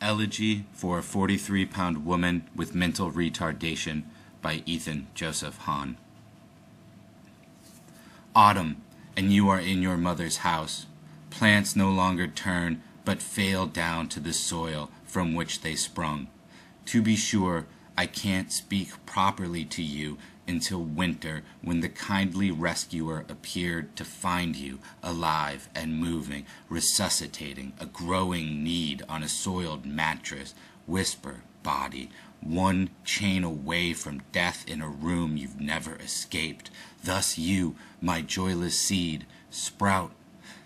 Elegy for a 43-pound woman with mental retardation by Ethan Joseph Hahn. Autumn, and you are in your mother's house. Plants no longer turn, but fail down to the soil from which they sprung. To be sure, I can't speak properly to you until winter, when the kindly rescuer appeared to find you alive and moving, resuscitating a growing need on a soiled mattress. Whisper, body, one chain away from death in a room you've never escaped. Thus you, my joyless seed, sprout.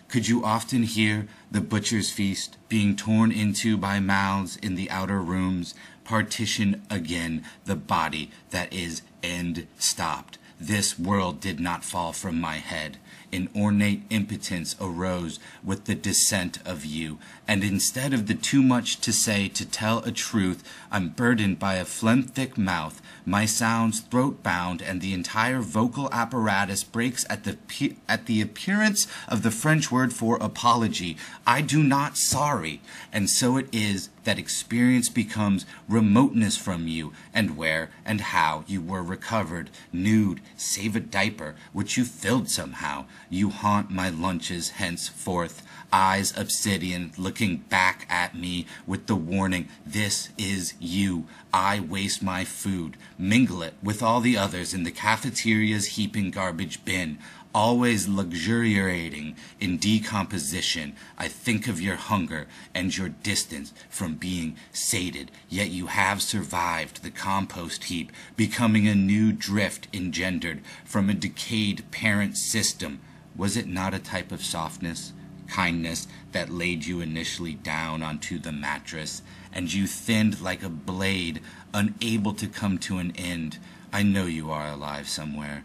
Could you often hear the butcher's feast being torn into by mouths in the outer rooms? Partition again the body that is end stopped. This world did not fall from my head. An ornate impotence arose with the descent of you, and instead of the too much to say to tell a truth, I'm burdened by a phlegm-thick mouth, my sounds throat-bound, and the entire vocal apparatus breaks at the appearance of the French word for apology. I do not sorry, and so it is that experience becomes remoteness from you, and where and how you were recovered, nude, save a diaper, which you filled somehow. You haunt my lunches henceforth, eyes obsidian looking back at me with the warning, this is you. I waste my food, mingle it with all the others in the cafeteria's heaping garbage bin, always luxuriating in decomposition. I think of your hunger and your distance from being sated, yet you have survived the compost heap, becoming a new drift engendered from a decayed parent system. Was it not a type of softness, kindness, that laid you initially down onto the mattress, and you thinned like a blade, unable to come to an end? I know you are alive somewhere.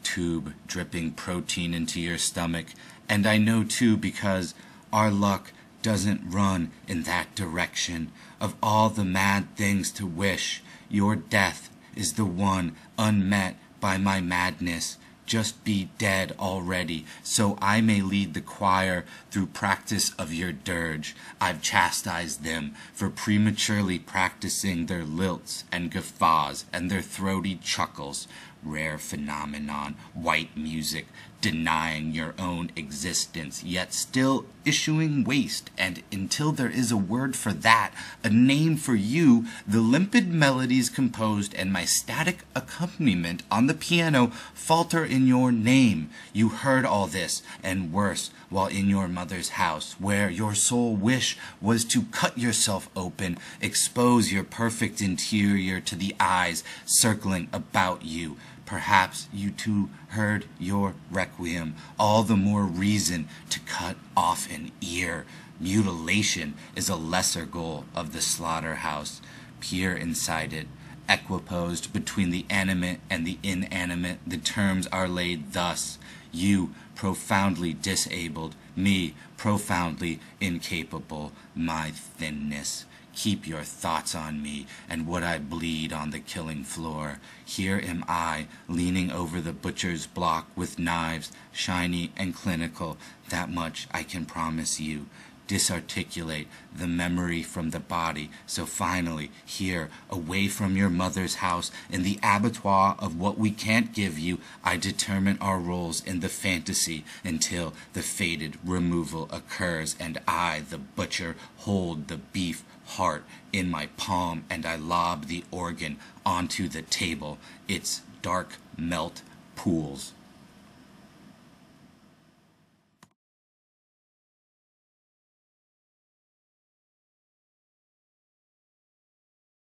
Tube dripping protein into your stomach, and I know too because our luck doesn't run in that direction. Of all the mad things to wish, your death is the one unmet by my madness. Just be dead already, so I may lead the choir through practice of your dirge. I've chastised them for prematurely practicing their lilts and guffaws and their throaty chuckles. Rare phenomenon, white music, denying your own existence, yet still issuing waste, and until there is a word for that, a name for you, the limpid melodies composed and my static accompaniment on the piano falter in your name. You heard all this, and worse, while in your mother's house, where your sole wish was to cut yourself open, expose your perfect interior to the eyes circling about you. Perhaps you too heard your requiem, all the more reason to cut off an ear. Mutilation is a lesser goal of the slaughterhouse. Peer inside it, equiposed between the animate and the inanimate, the terms are laid thus: you profoundly disabled, me profoundly incapable, my thinness. Keep your thoughts on me and what I bleed on the killing floor. Here am I, leaning over the butcher's block with knives, shiny and clinical. That much I can promise you. Disarticulate the memory from the body, so finally, here, away from your mother's house, in the abattoir of what we can't give you, I determine our roles in the fantasy until the fated removal occurs, and I, the butcher, hold the beef heart in my palm, and I lob the organ onto the table. Its dark melt pools